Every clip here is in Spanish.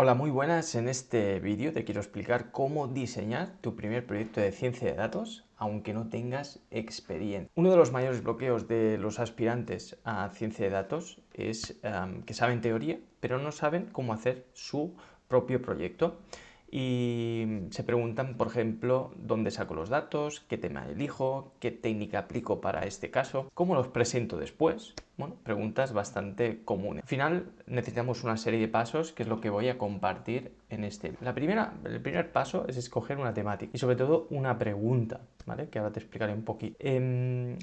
Hola, muy buenas. En este vídeo te quiero explicar cómo diseñar tu primer proyecto de ciencia de datos, aunque no tengas experiencia. Uno de los mayores bloqueos de los aspirantes a ciencia de datos es que saben teoría, pero no saben cómo hacer su propio proyecto. Y se preguntan, por ejemplo, dónde saco los datos, qué tema elijo, qué técnica aplico para este caso, cómo los presento después. Bueno, preguntas bastante comunes. Al final necesitamos una serie de pasos, que es lo que voy a compartir en este. El primer paso es escoger una temática y sobre todo una pregunta, ¿vale? Que ahora te explicaré un poquito.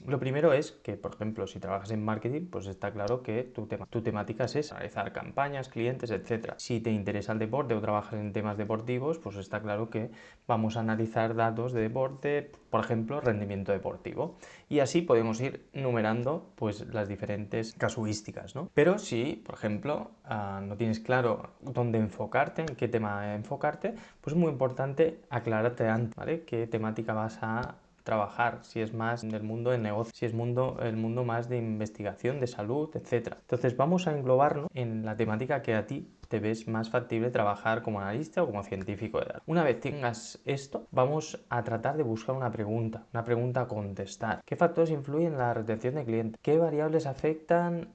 Lo primero es que, por ejemplo, si trabajas en marketing, pues está claro que tu temática es analizar campañas, clientes, etc. Si te interesa el deporte o trabajas en temas deportivos, pues está claro que vamos a analizar datos de deporte, por ejemplo, rendimiento deportivo. Y así podemos ir numerando pues las diferentes casuísticas, ¿no? Pero si, por ejemplo, no tienes claro dónde enfocarte, en qué tema enfocarte, pues es muy importante aclararte antes, ¿vale? ¿Qué temática vas a trabajar? Si es más del mundo de negocio, si es el mundo más de investigación, de salud, etcétera. Entonces vamos a englobarnos en la temática que a ti te ves más factible trabajar como analista o como científico de datos. Una vez tengas esto, vamos a tratar de buscar una pregunta a contestar. ¿Qué factores influyen en la retención de clientes? ¿Qué variables afectan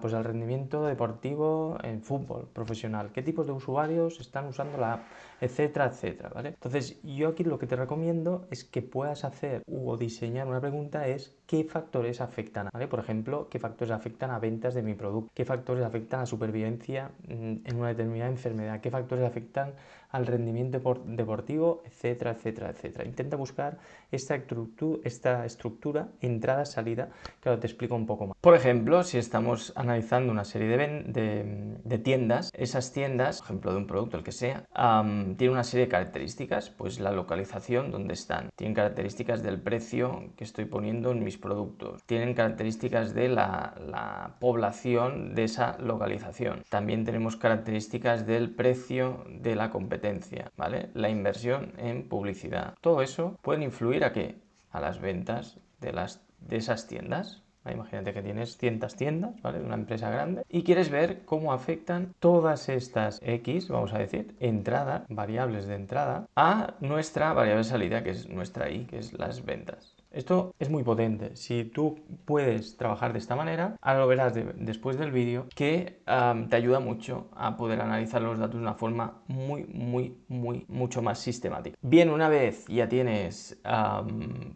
pues, al rendimiento deportivo en fútbol profesional? ¿Qué tipos de usuarios están usando la app? Etcétera, etcétera, ¿vale? Entonces, yo aquí lo que te recomiendo es que puedas hacer o diseñar una pregunta es ¿qué factores afectan? ¿Vale? Por ejemplo, ¿qué factores afectan a ventas de mi producto? ¿Qué factores afectan a supervivencia en una determinada enfermedad? ¿Qué factores afectan al rendimiento deportivo? Etcétera, etcétera, etcétera. Intenta buscar esta estructura entrada-salida, que ahora te explico un poco más. Por ejemplo, si estamos analizando una serie de tiendas, esas tiendas, por ejemplo, de un producto, el que sea, tiene una serie de características, pues la localización donde están, tienen características del precio que estoy poniendo en mis productos, tienen características de la población de esa localización, también tenemos características del precio de la competencia, ¿vale? La inversión en publicidad, todo eso puede influir ¿a qué? A las ventas de esas tiendas. Imagínate que tienes cientos tiendas, ¿vale? De una empresa grande y quieres ver cómo afectan todas estas X, vamos a decir, variables de entrada, a nuestra variable de salida, que es nuestra Y, que es las ventas. Esto es muy potente. Si tú puedes trabajar de esta manera, ahora lo verás después del vídeo, que te ayuda mucho a poder analizar los datos de una forma mucho más sistemática. Bien, una vez ya tienes,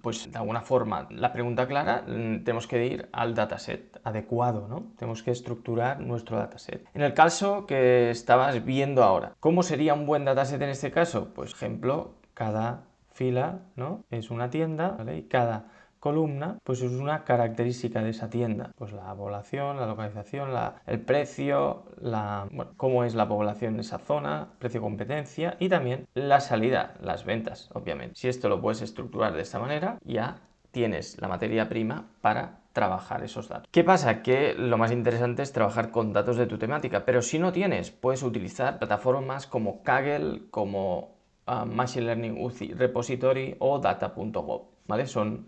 pues de alguna forma, la pregunta clara, tenemos que ir al dataset adecuado, ¿no? Tenemos que estructurar nuestro dataset. En el caso que estabas viendo ahora, ¿cómo sería un buen dataset en este caso? Pues, ejemplo, cada fila, ¿no? Es una tienda, ¿vale? Y cada columna pues es una característica de esa tienda, pues la población, la localización, el precio, bueno, cómo es la población de esa zona, precio, competencia y también la salida, las ventas, obviamente. Si esto lo puedes estructurar de esta manera, ya tienes la materia prima para trabajar esos datos. ¿Qué pasa? Que lo más interesante es trabajar con datos de tu temática, pero si no tienes, puedes utilizar plataformas como Kaggle, como Machine Learning Repository o Data.gov, ¿vale? Son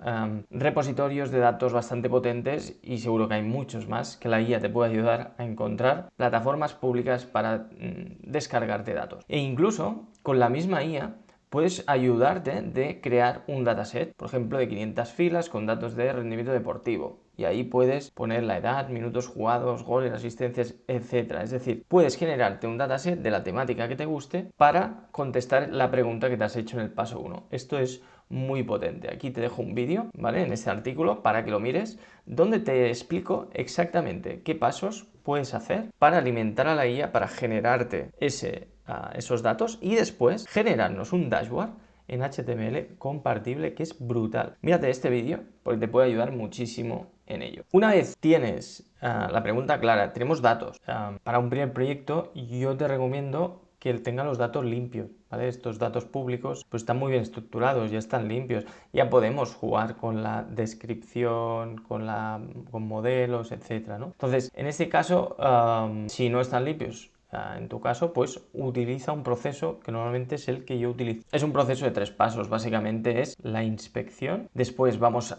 repositorios de datos bastante potentes y seguro que hay muchos más que la guía te puede ayudar a encontrar plataformas públicas para descargarte datos. E incluso con la misma IA puedes ayudarte de crear un dataset, por ejemplo, de 500 filas con datos de rendimiento deportivo. Y ahí puedes poner la edad, minutos jugados, goles, asistencias, etc. Es decir, puedes generarte un dataset de la temática que te guste para contestar la pregunta que te has hecho en el paso 1. Esto es muy potente. Aquí te dejo un vídeo, ¿vale? En este artículo para que lo mires, donde te explico exactamente qué pasos puedes hacer para alimentar a la IA, para generarte esos datos y después generarnos un dashboard en HTML compartible que es brutal. Mírate este vídeo porque te puede ayudar muchísimo en ello. Una vez tienes la pregunta clara, tenemos datos para un primer proyecto, yo te recomiendo que él tenga los datos limpios, ¿vale? Estos datos públicos pues están muy bien estructurados, ya están limpios, ya podemos jugar con la descripción, con modelos, etcétera, ¿no? Entonces, en este caso, si no están limpios, en tu caso, pues utiliza un proceso que normalmente es el que yo utilizo. Es un proceso de 3 pasos, básicamente es la inspección. Después vamos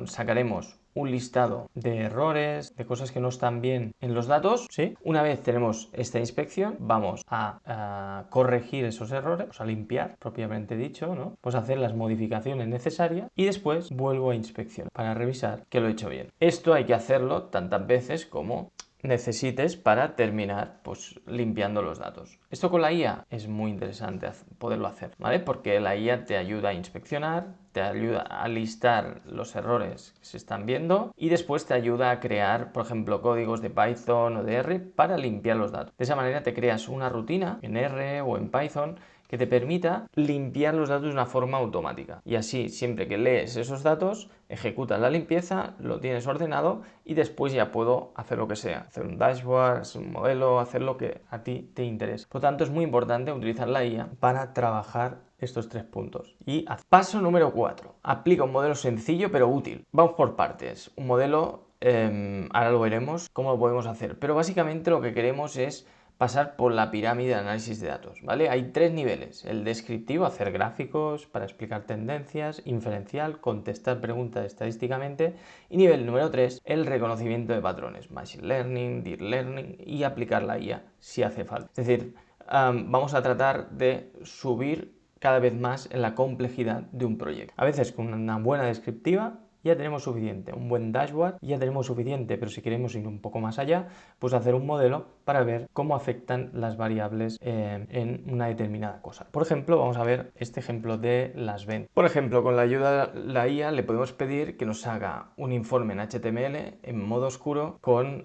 sacaremos un listado de errores, de cosas que no están bien en los datos, ¿sí? Una vez tenemos esta inspección, vamos a corregir esos errores, a limpiar, propiamente dicho, ¿no? Pues hacer las modificaciones necesarias y después vuelvo a inspeccionar para revisar que lo he hecho bien. Esto hay que hacerlo tantas veces como necesites para terminar pues limpiando los datos. Esto con la IA es muy interesante poderlo hacer, ¿vale? Porque la IA te ayuda a inspeccionar, te ayuda a listar los errores que se están viendo y después te ayuda a crear, por ejemplo, códigos de Python o de R para limpiar los datos. De esa manera te creas una rutina en R o en Python que te permita limpiar los datos de una forma automática. Y así, siempre que lees esos datos, ejecutas la limpieza, lo tienes ordenado y después ya puedo hacer lo que sea. Hacer un dashboard, hacer un modelo, hacer lo que a ti te interese. Por lo tanto, es muy importante utilizar la IA para trabajar estos 3 puntos. Y paso número 4. Aplica un modelo sencillo pero útil. Vamos por partes. Un modelo, ahora lo veremos cómo lo podemos hacer. Pero básicamente lo que queremos es pasar por la pirámide de análisis de datos, ¿vale? Hay 3 niveles, el descriptivo, hacer gráficos para explicar tendencias, inferencial, contestar preguntas estadísticamente y nivel número 3, el reconocimiento de patrones, machine learning, deep learning y aplicar la IA si hace falta. Es decir, vamos a tratar de subir cada vez más en la complejidad de un proyecto. A veces con una buena descriptiva ya tenemos suficiente, un buen dashboard ya tenemos suficiente, pero si queremos ir un poco más allá, pues hacer un modelo para ver cómo afectan las variables en una determinada cosa. Por ejemplo, vamos a ver este ejemplo de las ventas. Por ejemplo, con la ayuda de la IA le podemos pedir que nos haga un informe en HTML en modo oscuro con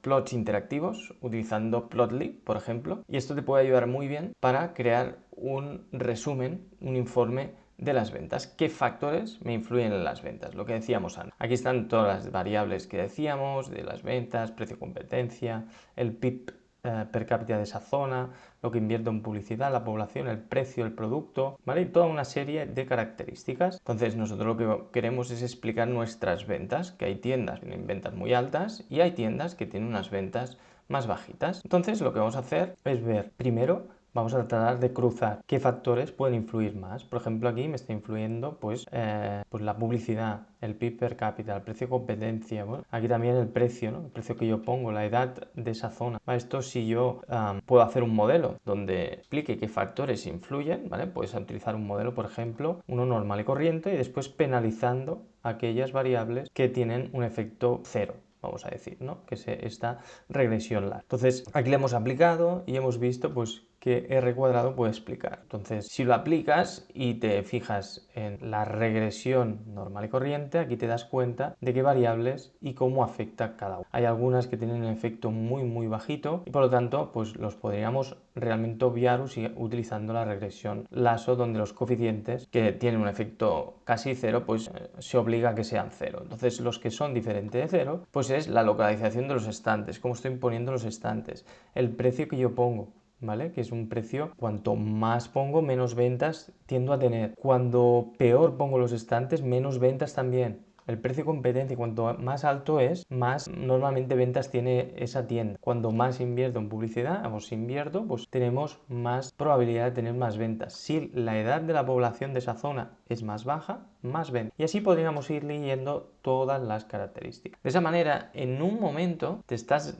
plots interactivos utilizando Plotly, por ejemplo, y esto te puede ayudar muy bien para crear un resumen, un informe de las ventas. ¿Qué factores me influyen en las ventas? Lo que decíamos antes. Aquí están todas las variables que decíamos de las ventas, precio competencia, el PIB per cápita de esa zona, lo que invierto en publicidad, la población, el precio, el producto, ¿vale? Y toda una serie de características. Entonces nosotros lo que queremos es explicar nuestras ventas, que hay tiendas que tienen ventas muy altas y hay tiendas que tienen unas ventas más bajitas. Entonces lo que vamos a hacer es ver primero, vamos a tratar de cruzar qué factores pueden influir más. Por ejemplo, aquí me está influyendo pues la publicidad, el PIB per cápita, el precio de competencia, bueno, aquí también el precio, ¿no? El precio que yo pongo, la edad de esa zona. Esto si yo puedo hacer un modelo donde explique qué factores influyen, ¿vale? Puedes utilizar un modelo, por ejemplo, uno normal y corriente y después penalizando aquellas variables que tienen un efecto cero, vamos a decir, ¿no? Que es esta regresión larga. Entonces, aquí le hemos aplicado y hemos visto pues que R cuadrado puede explicar. Entonces, si lo aplicas y te fijas en la regresión normal y corriente, aquí te das cuenta de qué variables y cómo afecta cada una. Hay algunas que tienen un efecto muy bajito y por lo tanto, pues los podríamos realmente obviar utilizando la regresión lasso, donde los coeficientes que tienen un efecto casi cero, pues se obliga a que sean cero. Entonces, los que son diferentes de cero, pues es la localización de los estantes, cómo estoy poniendo los estantes, el precio que yo pongo, ¿vale? Que es un precio, cuanto más pongo, menos ventas tiendo a tener. Cuando peor pongo los estantes, menos ventas también. El precio de competencia, cuanto más alto es, más normalmente ventas tiene esa tienda. Cuando más invierto en publicidad, o si invierto, pues tenemos más probabilidad de tener más ventas. Si la edad de la población de esa zona es más baja, más ventas. Y así podríamos ir leyendo todas las características. De esa manera, en un momento te estás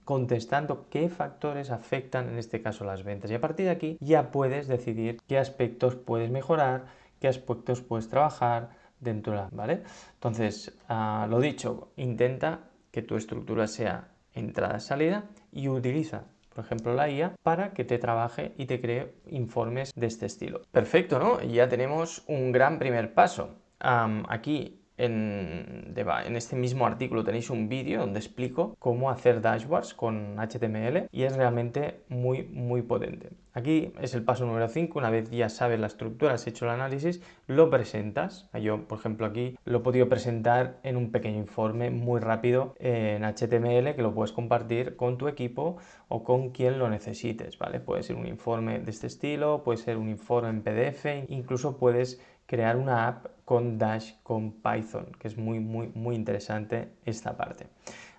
contestando qué factores afectan en este caso las ventas y a partir de aquí ya puedes decidir qué aspectos puedes mejorar, qué aspectos puedes trabajar dentro de la, ¿vale? Entonces, lo dicho, intenta que tu estructura sea entrada-salida y utiliza, por ejemplo, la IA para que te trabaje y te cree informes de este estilo. Perfecto, ¿no? Ya tenemos un gran primer paso. Aquí en este mismo artículo tenéis un vídeo donde explico cómo hacer dashboards con HTML y es realmente muy potente. Aquí es el paso número 5, una vez ya sabes la estructura, has hecho el análisis, lo presentas. Yo, por ejemplo, aquí lo he podido presentar en un pequeño informe muy rápido en HTML que lo puedes compartir con tu equipo o con quien lo necesites, ¿vale? Puede ser un informe de este estilo, puede ser un informe en PDF, incluso puedes crear una app con Dash, con Python, que es muy interesante esta parte.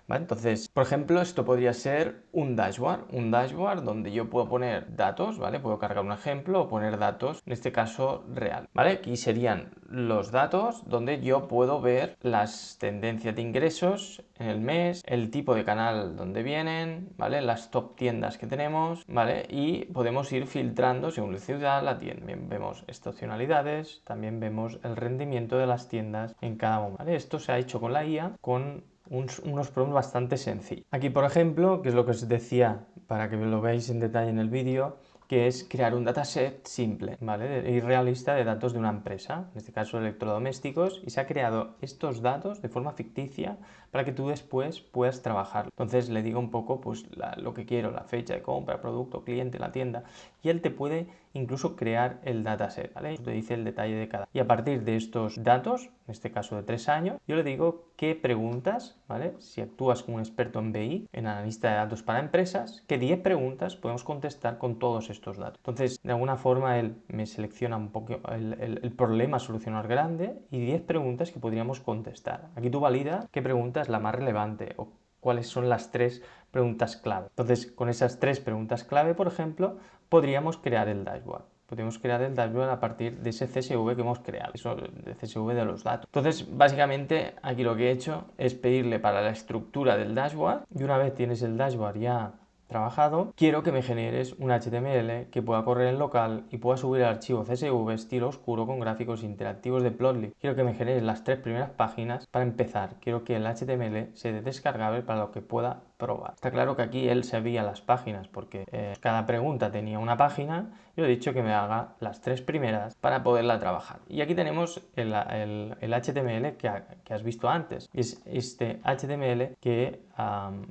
¿vale? Entonces, por ejemplo, esto podría ser un dashboard donde yo puedo poner datos, ¿vale? Puedo cargar un ejemplo o poner datos, en este caso real, ¿vale? Aquí serían los datos donde yo puedo ver las tendencias de ingresos en el mes, el tipo de canal donde vienen, ¿vale? Las top tiendas que tenemos, ¿vale? Y podemos ir filtrando según la ciudad, la tienda. Bien, vemos estacionalidades, también vemos el rendimiento de las tiendas en cada momento, ¿vale? Esto se ha hecho con la IA, con unos prompts bastante sencillos. Aquí, por ejemplo, que es lo que os decía para que lo veáis en detalle en el vídeo, que es crear un dataset simple, ¿vale? Y realista de datos de una empresa, en este caso electrodomésticos, y se ha creado estos datos de forma ficticia para que tú después puedas trabajar. Entonces le digo un poco pues lo que quiero, la fecha de compra, producto, cliente, la tienda, y él te puede incluso crear el dataset, ¿vale? Te dice el detalle de cada. Y a partir de estos datos, en este caso de 3 años, yo le digo qué preguntas, ¿vale? Si actúas como un experto en BI, en analista de datos para empresas, que 10 preguntas podemos contestar con todos estos datos. Entonces, de alguna forma, él me selecciona un poco el problema a solucionar grande y 10 preguntas que podríamos contestar. Aquí tú validas qué pregunta es la más relevante o cuáles son las 3 preguntas clave. Entonces, con esas 3 preguntas clave, por ejemplo, podríamos crear el dashboard. Podemos crear el dashboard a partir de ese CSV que hemos creado, eso de CSV de los datos. Entonces, básicamente, aquí lo que he hecho es pedirle para la estructura del dashboard, y una vez tienes el dashboard ya trabajado, quiero que me generes un HTML que pueda correr en local y pueda subir el archivo CSV estilo oscuro con gráficos interactivos de Plotly. Quiero que me generes las 3 primeras páginas para empezar. Quiero que el HTML sea descargable para lo que pueda probar. Está claro que aquí él sabía las páginas porque cada pregunta tenía una página. Yo he dicho que me haga las 3 primeras para poderla trabajar. Y aquí tenemos el HTML que has visto antes. Es este HTML que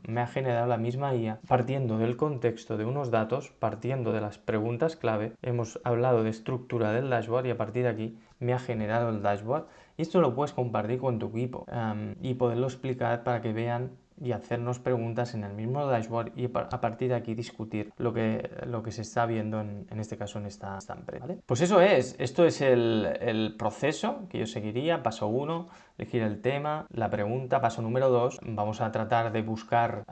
me ha generado la misma IA partiendo del contexto de unos datos, partiendo de las preguntas clave. Hemos hablado de estructura del dashboard y a partir de aquí me ha generado el dashboard. Y esto lo puedes compartir con tu equipo y poderlo explicar para que vean y hacernos preguntas en el mismo dashboard y a partir de aquí discutir lo que se está viendo en este caso en esta empresa, ¿vale? Pues eso es, esto es el proceso que yo seguiría. Paso 1, elegir el tema, la pregunta. Paso número 2, vamos a tratar de buscar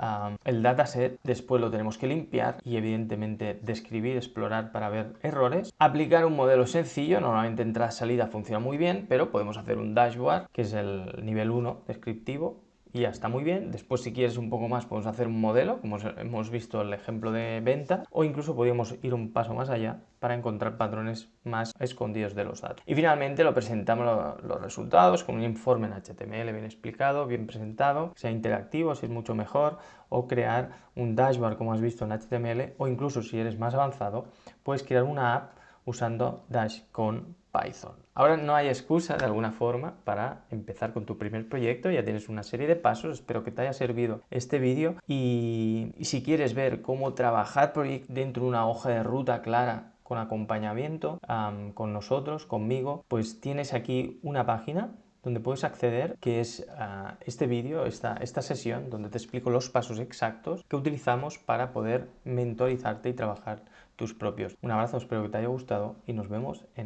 el dataset, después lo tenemos que limpiar y evidentemente describir, explorar para ver errores. Aplicar un modelo sencillo, normalmente entrada-salida funciona muy bien, pero podemos hacer un dashboard que es el nivel 1 descriptivo y ya está muy bien. Después, si quieres un poco más, podemos hacer un modelo, como hemos visto el ejemplo de venta, o incluso podríamos ir un paso más allá para encontrar patrones más escondidos de los datos. Y finalmente lo presentamos los resultados con un informe en HTML bien explicado, bien presentado, que sea interactivo, si es mucho mejor, o crear un dashboard como has visto en HTML, o incluso si eres más avanzado, puedes crear una app usando Dash con Python. Ahora no hay excusa de alguna forma para empezar con tu primer proyecto, ya tienes una serie de pasos, espero que te haya servido este vídeo y si quieres ver cómo trabajar dentro de una hoja de ruta clara con acompañamiento con nosotros, conmigo, pues tienes aquí una página donde puedes acceder, que es este vídeo, esta sesión, donde te explico los pasos exactos que utilizamos para poder mentorizarte y trabajar tus propios. Un abrazo, espero que te haya gustado y nos vemos en